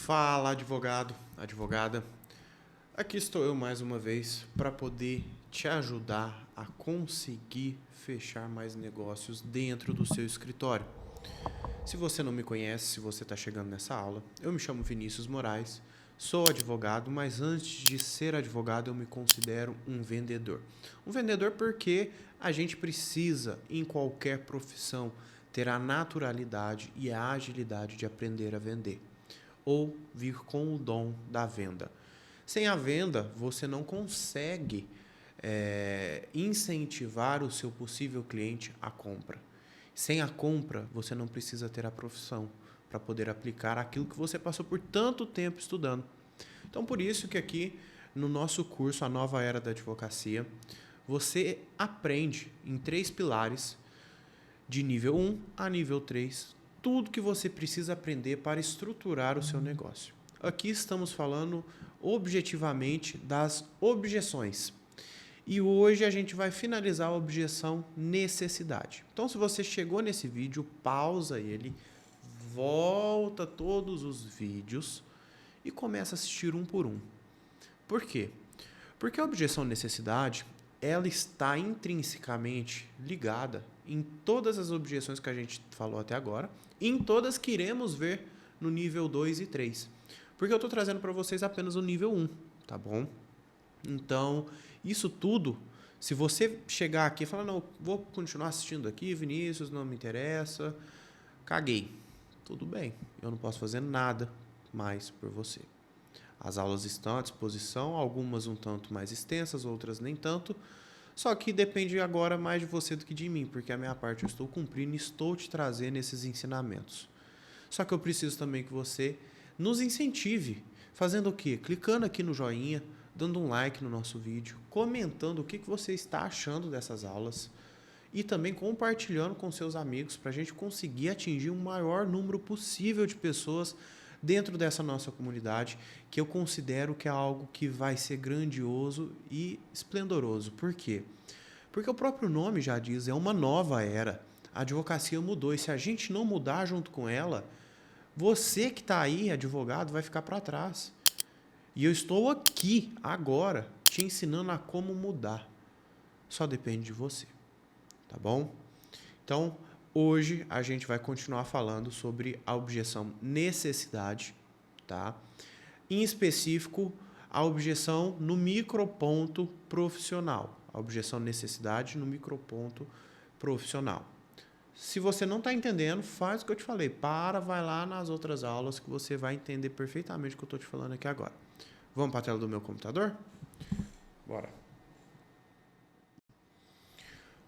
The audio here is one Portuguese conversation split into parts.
Fala, advogado, advogada. Aqui estou eu mais uma vez para poder te ajudar a conseguir fechar mais negócios dentro do seu escritório. Se você não me conhece, se você está chegando nessa aula, eu me chamo Vinícius Moraes, sou advogado, mas antes de ser advogado eu me considero um vendedor. Um vendedor porque a gente precisa, em qualquer profissão, ter a naturalidade e a agilidade de aprender a vender ou vir com o dom da venda. Sem a venda, você não consegue incentivar o seu possível cliente à compra. Sem a compra, você não precisa ter a profissão para poder aplicar aquilo que você passou por tanto tempo estudando. Então, por isso que aqui no nosso curso, A Nova Era da Advocacia, você aprende em 3 pilares, de nível 1 a nível 3, tudo que você precisa aprender para estruturar o seu negócio. Aqui estamos falando objetivamente das objeções. E hoje a gente vai finalizar a objeção necessidade. Então, se você chegou nesse vídeo, pausa ele, volta todos os vídeos e começa a assistir um por um. Por quê? Porque a objeção necessidade, ela está intrinsecamente ligada em todas as objeções que a gente falou até agora, e em todas que iremos ver no nível 2 e 3. Porque eu estou trazendo para vocês apenas o nível 1, tá bom? Então, isso tudo, se você chegar aqui e falar, não, vou continuar assistindo aqui, Vinícius, não me interessa, caguei. Tudo bem, eu não posso fazer nada mais por você. As aulas estão à disposição, algumas um tanto mais extensas, outras nem tanto. Só que depende agora mais de você do que de mim, porque a minha parte eu estou cumprindo e estou te trazendo esses ensinamentos. Só que eu preciso também que você nos incentive. Fazendo o quê? Clicando aqui no joinha, dando um like no nosso vídeo, comentando o que você está achando dessas aulas e também compartilhando com seus amigos para a gente conseguir atingir um maior número possível de pessoas dentro dessa nossa comunidade, que eu considero que é algo que vai ser grandioso e esplendoroso. Por quê? Porque o próprio nome já diz, é uma nova era. A advocacia mudou e se a gente não mudar junto com ela, você que está aí, advogado, vai ficar para trás. E eu estou aqui, agora, te ensinando a como mudar. Só depende de você, tá bom? Então, hoje a gente vai continuar falando sobre a objeção necessidade, tá? Em específico, a objeção no microponto profissional. A objeção necessidade no microponto profissional. Se você não está entendendo, faz o que eu te falei. Vai lá nas outras aulas que você vai entender perfeitamente o que eu estou te falando aqui agora. Vamos para a tela do meu computador? Bora.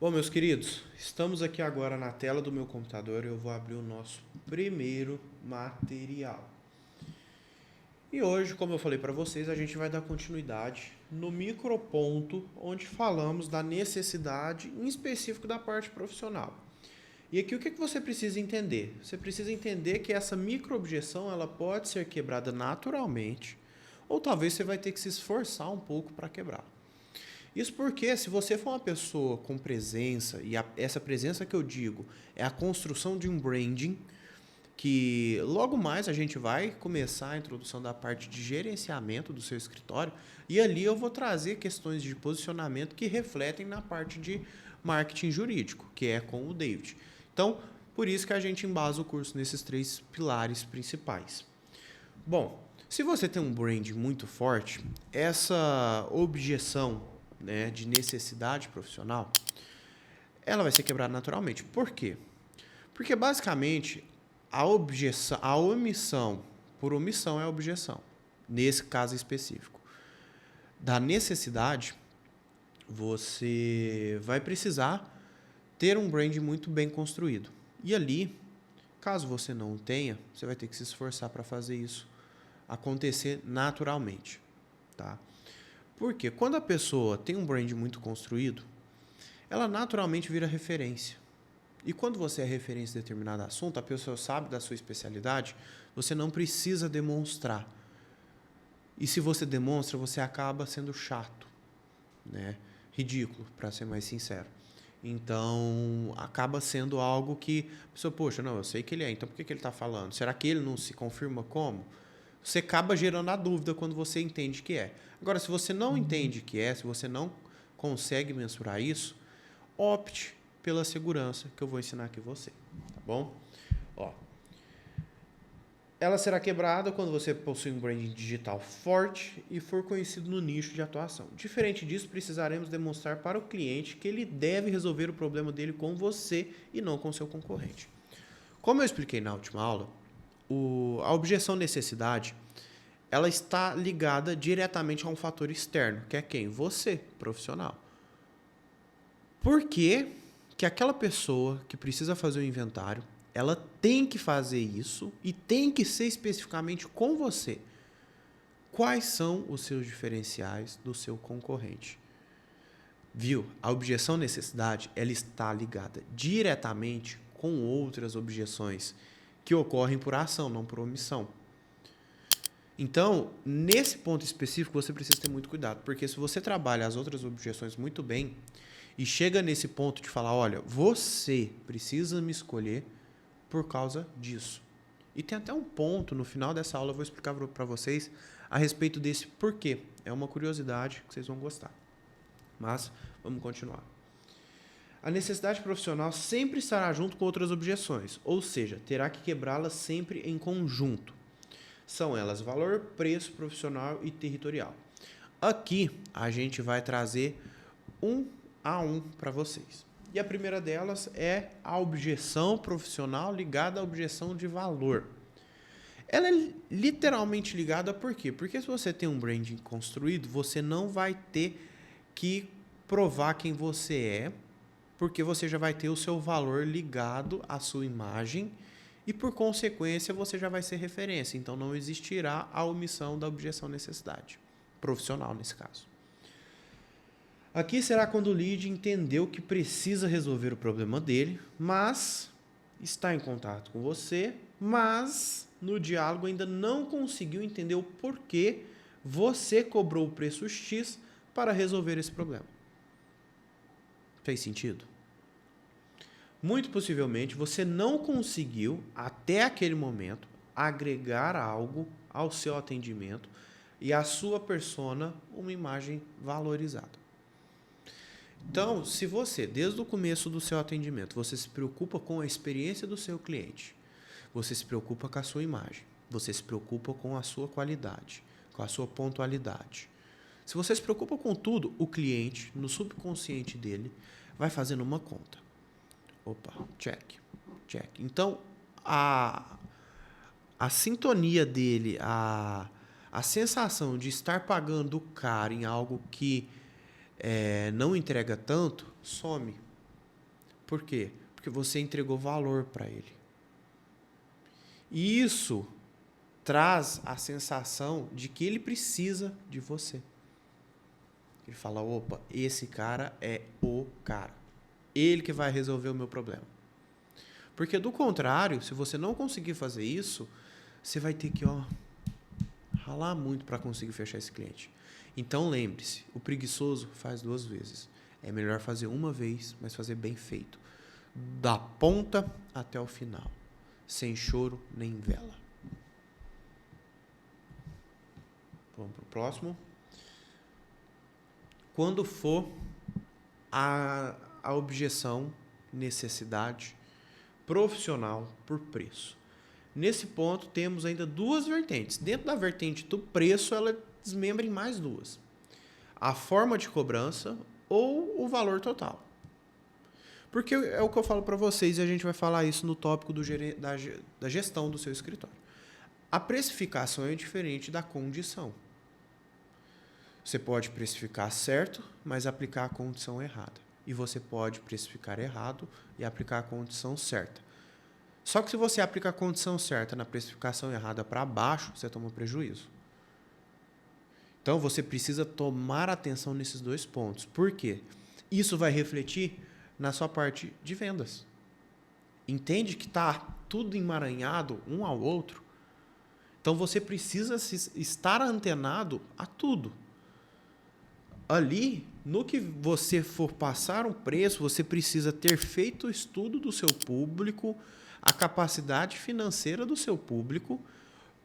Bom, meus queridos, estamos aqui agora na tela do meu computador e eu vou abrir o nosso primeiro material. E hoje, como eu falei para vocês, a gente vai dar continuidade no microponto onde falamos da necessidade, em específico da parte profissional. E aqui o que você precisa entender? Você precisa entender que essa microobjeção ela pode ser quebrada naturalmente, ou talvez você vai ter que se esforçar um pouco para quebrar. Isso porque se você for uma pessoa com presença, e essa presença que eu digo é a construção de um branding, que logo mais a gente vai começar a introdução da parte de gerenciamento do seu escritório, e ali eu vou trazer questões de posicionamento que refletem na parte de marketing jurídico, que é com o David. Então, por isso que a gente embasa o curso nesses 3 pilares principais. Bom, se você tem um brand muito forte, essa objeção, né, de necessidade profissional, ela vai ser quebrada naturalmente. Por quê? Porque basicamente a omissão por omissão é a objeção, nesse caso específico. Da necessidade, você vai precisar ter um brand muito bem construído. E ali, caso você não tenha, você vai ter que se esforçar para fazer isso acontecer naturalmente, tá? Porque quando a pessoa tem um brand muito construído, ela naturalmente vira referência. E quando você é referência em determinado assunto, a pessoa sabe da sua especialidade, você não precisa demonstrar. E se você demonstra, você acaba sendo chato, né? Ridículo, para ser mais sincero. Então, acaba sendo algo que a pessoa, poxa, não, eu sei que ele é, então por que ele está falando? Será que ele não se confirma como? você acaba gerando a dúvida quando você entende que é. Agora, se você não entende que é, se você não consegue mensurar isso, opte pela segurança que eu vou ensinar aqui você, tá bom? Ó, ela será quebrada quando você possui um branding digital forte e for conhecido no nicho de atuação. Diferente disso, precisaremos demonstrar para o cliente que ele deve resolver o problema dele com você e não com seu concorrente. Como eu expliquei na última aula, a objeção necessidade ela está ligada diretamente a um fator externo, que é quem? Você, profissional. Por que que aquela pessoa que precisa fazer o inventário, ela tem que fazer isso e tem que ser especificamente com você? Quais são os seus diferenciais do seu concorrente? Viu? A objeção necessidade, ela está ligada diretamente com outras objeções que ocorrem por ação, não por omissão. Então, nesse ponto específico, você precisa ter muito cuidado, porque se você trabalha as outras objeções muito bem e chega nesse ponto de falar, olha, você precisa me escolher por causa disso. E tem até um ponto, no final dessa aula eu vou explicar para vocês a respeito desse porquê. É uma curiosidade que vocês vão gostar. Mas, vamos continuar. A necessidade profissional sempre estará junto com outras objeções, ou seja, terá que quebrá-las sempre em conjunto. São elas valor, preço, profissional e territorial. Aqui a gente vai trazer um a um para vocês. E a primeira delas é a objeção profissional ligada à objeção de valor. Ela é literalmente ligada por quê? Porque se você tem um branding construído, você não vai ter que provar quem você é, porque você já vai ter o seu valor ligado à sua imagem e, por consequência, você já vai ser referência. Então, não existirá a omissão da objeção necessidade. Profissional, nesse caso. Aqui será quando o lead entendeu que precisa resolver o problema dele, mas está em contato com você, mas no diálogo ainda não conseguiu entender o porquê você cobrou o preço X para resolver esse problema. Fez sentido? Muito possivelmente você não conseguiu, até aquele momento, agregar algo ao seu atendimento e à sua persona uma imagem valorizada. Então, se você, desde o começo do seu atendimento, você se preocupa com a experiência do seu cliente, você se preocupa com a sua imagem, você se preocupa com a sua qualidade, com a sua pontualidade. Se você se preocupa com tudo, o cliente, no subconsciente dele, vai fazendo uma conta. Opa, check. Então, a sintonia dele, a sensação de estar pagando caro em algo que não entrega tanto, some. Por quê? Porque você entregou valor para ele. E isso traz a sensação de que ele precisa de você. Ele fala, opa, esse cara é o cara. Ele que vai resolver o meu problema. Porque, do contrário, se você não conseguir fazer isso, você vai ter que ralar muito para conseguir fechar esse cliente. Então, lembre-se, o preguiçoso faz 2 vezes. É melhor fazer uma vez, mas fazer bem feito. Da ponta até o final. Sem choro nem vela. Vamos para o próximo. Quando for a objeção, necessidade profissional por preço. Nesse ponto, temos ainda 2 vertentes. Dentro da vertente do preço, ela desmembra em mais 2. A forma de cobrança ou o valor total. Porque é o que eu falo para vocês e a gente vai falar isso no tópico da gestão do seu escritório. A precificação é diferente da condição. Você pode precificar certo, mas aplicar a condição errada. E você pode precificar errado e aplicar a condição certa. Só que se você aplica a condição certa na precificação errada para baixo, você toma prejuízo. Então, você precisa tomar atenção nesses 2 pontos. Por quê? Isso vai refletir na sua parte de vendas. Entende que está tudo emaranhado um ao outro? Então, você precisa estar antenado a tudo. Ali, no que você for passar um preço, você precisa ter feito o estudo do seu público, a capacidade financeira do seu público,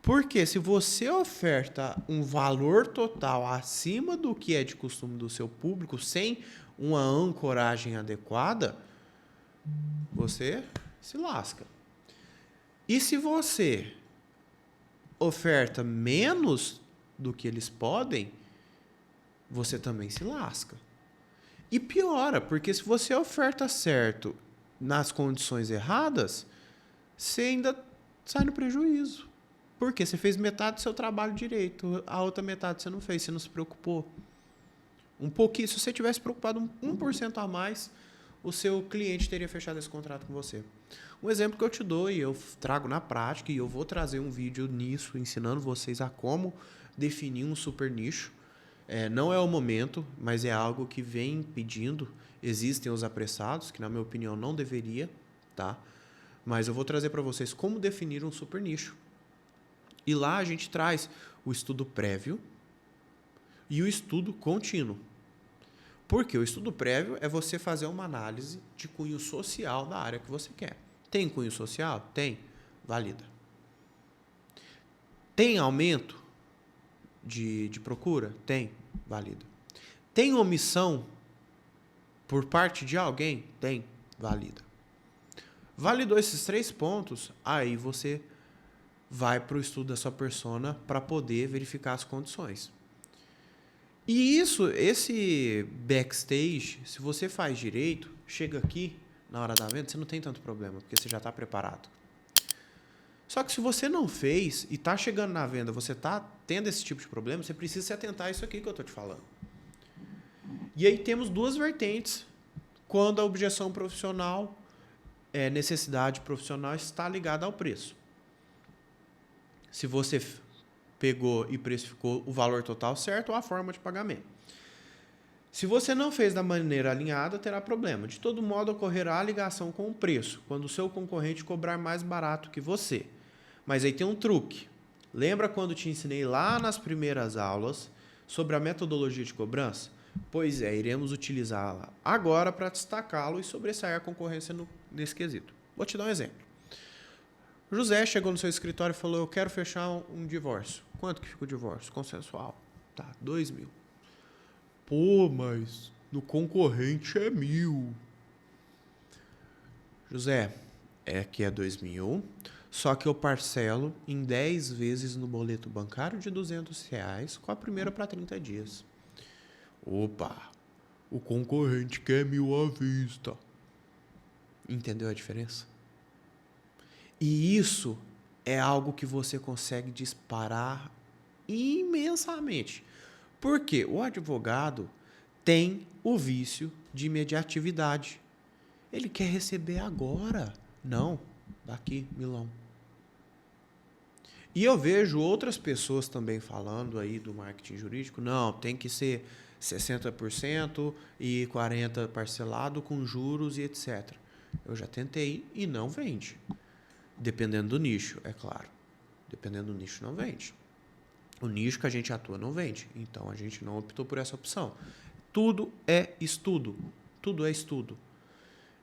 Porque se você oferta um valor total acima do que é de costume do seu público, sem uma ancoragem adequada, você se lasca. E se você oferta menos do que eles podem, você também se lasca. E piora, porque se você oferta certo nas condições erradas, você ainda sai no prejuízo. Porque você fez metade do seu trabalho direito, a outra metade você não fez, você não se preocupou. Um pouquinho, se você tivesse preocupado 1% a mais, o seu cliente teria fechado esse contrato com você. Um exemplo que eu te dou e eu trago na prática, e eu vou trazer um vídeo nisso, ensinando vocês a como definir um super nicho. Não é o momento, mas é algo que vem pedindo. Existem os apressados, que na minha opinião não deveria, tá? Mas eu vou trazer para vocês como definir um super nicho. E lá a gente traz o estudo prévio e o estudo contínuo. Porque o estudo prévio é você fazer uma análise de cunho social da área que você quer. Tem cunho social? Tem. Valida. Tem aumento de procura? Tem. Valida. Tem omissão por parte de alguém? Tem. Valida. Validou esses 3 pontos, aí você vai para o estudo da sua persona para poder verificar as condições. E esse backstage, se você faz direito, chega aqui na hora da venda, você não tem tanto problema, porque você já está preparado. Só que se você não fez e está chegando na venda, você está tendo esse tipo de problema, você precisa se atentar a isso aqui que eu estou te falando. E aí temos 2 vertentes quando a objeção profissional, necessidade profissional, está ligada ao preço. Se você pegou e precificou o valor total certo ou a forma de pagamento. Se você não fez da maneira alinhada, terá problema. De todo modo, ocorrerá a ligação com o preço, quando o seu concorrente cobrar mais barato que você. Mas aí tem um truque. Lembra quando te ensinei lá nas primeiras aulas sobre a metodologia de cobrança? Pois é, iremos utilizá-la agora para destacá-lo e sobressair a concorrência nesse quesito. Vou te dar um exemplo. José chegou no seu escritório e falou: eu quero fechar um divórcio. Quanto que fica o divórcio? Consensual. Tá, 2.000. Pô, mas no concorrente é 1.000. José, aqui é 2.000, só que eu parcelo em 10 vezes no boleto bancário de R$200, com a primeira para 30 dias. Opa, o concorrente quer 1.000 à vista. Entendeu a diferença? E isso é algo que você consegue disparar imensamente. Porque o advogado tem o vício de imediatividade. Ele quer receber agora. Não, daqui, milão. E eu vejo outras pessoas também falando aí do marketing jurídico. Não, tem que ser 60% e 40% parcelado com juros e etc. Eu já tentei e não vende. Dependendo do nicho, é claro. Dependendo do nicho, não vende. O nicho que a gente atua não vende. Então, a gente não optou por essa opção. Tudo é estudo. Tudo é estudo.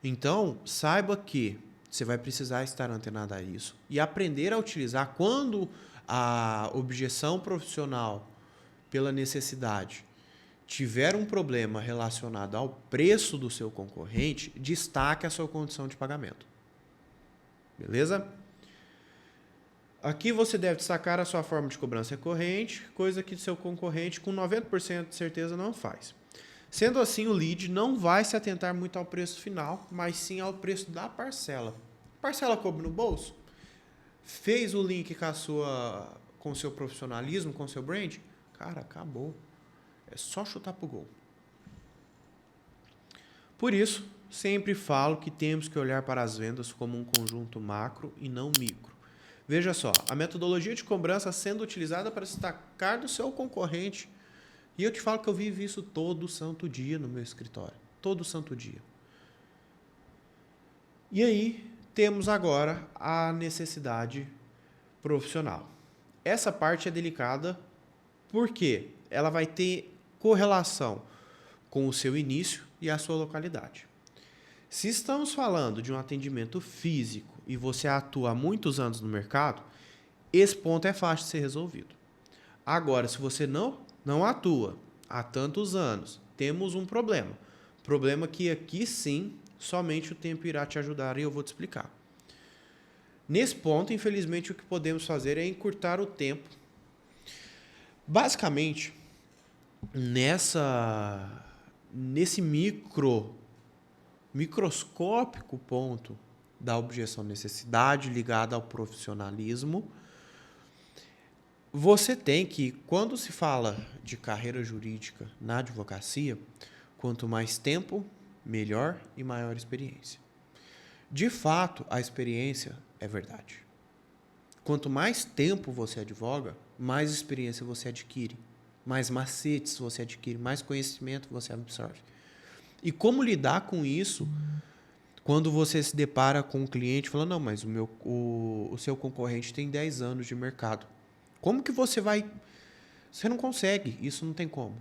Então, saiba que você vai precisar estar antenado a isso e aprender a utilizar quando a objeção profissional pela necessidade tiver um problema relacionado ao preço do seu concorrente, destaque a sua condição de pagamento. Beleza? Aqui você deve destacar a sua forma de cobrança recorrente, coisa que seu concorrente com 90% de certeza não faz. Sendo assim, o lead não vai se atentar muito ao preço final, mas sim ao preço da parcela. Parcela coube no bolso? Fez o link com o seu profissionalismo, com o seu brand? Cara, acabou. É só chutar pro gol. Por isso, sempre falo que temos que olhar para as vendas como um conjunto macro e não micro. Veja só, a metodologia de cobrança sendo utilizada para destacar do seu concorrente. E eu te falo que eu vivo isso todo santo dia no meu escritório. Todo santo dia. E aí, temos agora a necessidade profissional. Essa parte é delicada porque ela vai ter correlação com o seu início e a sua localidade. Se estamos falando de um atendimento físico e você atua há muitos anos no mercado, Esse ponto é fácil de ser resolvido. Agora, se você não atua há tantos anos, temos um problema. Problema que aqui sim, somente o tempo irá te ajudar e eu vou te explicar. Nesse ponto, infelizmente, o que podemos fazer é encurtar o tempo. Basicamente, nesse microscópico ponto da objeção de necessidade ligada ao profissionalismo, você tem que, quando se fala de carreira jurídica na advocacia, quanto mais tempo, melhor e maior experiência. De fato, a experiência é verdade. Quanto mais tempo você advoga, mais experiência você adquire, mais macetes você adquire, mais conhecimento você absorve. E como lidar com isso quando você se depara com um cliente falando, não, mas o seu concorrente tem 10 anos de mercado. Como que você vai... Você não consegue, isso não tem como.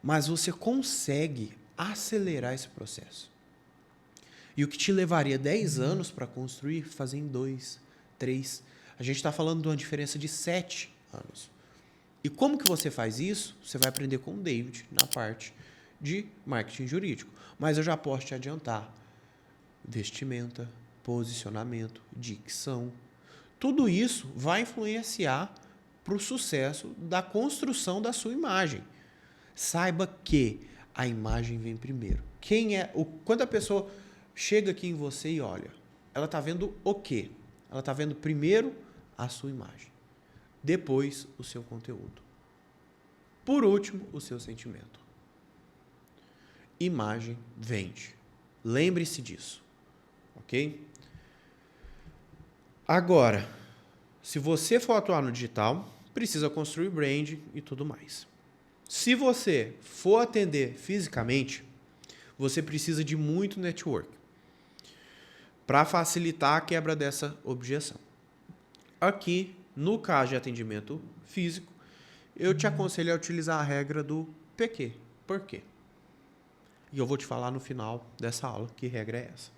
Mas você consegue acelerar esse processo. E o que te levaria 10 anos para construir, fazer em 2, 3. A gente está falando de uma diferença de 7 anos. E como que você faz isso? Você vai aprender com o David na parte de marketing jurídico. Mas eu já posso te adiantar. Vestimenta, posicionamento, dicção. Tudo isso vai influenciar para o sucesso da construção da sua imagem. Saiba que a imagem vem primeiro. Quando a pessoa chega aqui em você e olha, ela está vendo o quê? Ela está vendo primeiro a sua imagem, depois o seu conteúdo, por último o seu sentimento. Imagem vende. Lembre-se disso, ok? Agora, se você for atuar no digital, precisa construir brand e tudo mais. Se você for atender fisicamente, você precisa de muito network para facilitar a quebra dessa objeção. Aqui, no caso de atendimento físico, eu te aconselho a utilizar a regra do PQ. Por quê? E eu vou te falar no final dessa aula que regra é essa.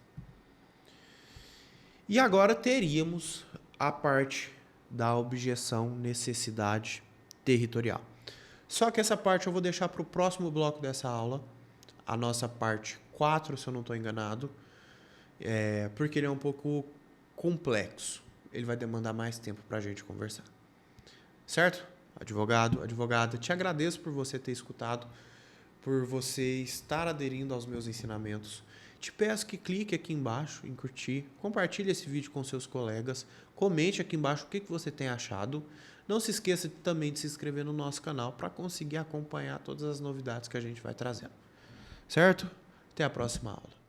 E agora teríamos a parte da objeção necessidade territorial. Só que essa parte eu vou deixar para o próximo bloco dessa aula, a nossa parte 4, se eu não estou enganado, porque ele é um pouco complexo. Ele vai demandar mais tempo para a gente conversar. Certo? Advogado, advogada, te agradeço por você ter escutado, por você estar aderindo aos meus ensinamentos. Te peço que clique aqui embaixo em curtir, compartilhe esse vídeo com seus colegas, comente aqui embaixo o que você tem achado. Não se esqueça também de se inscrever no nosso canal para conseguir acompanhar todas as novidades que a gente vai trazendo. Certo? Até a próxima aula.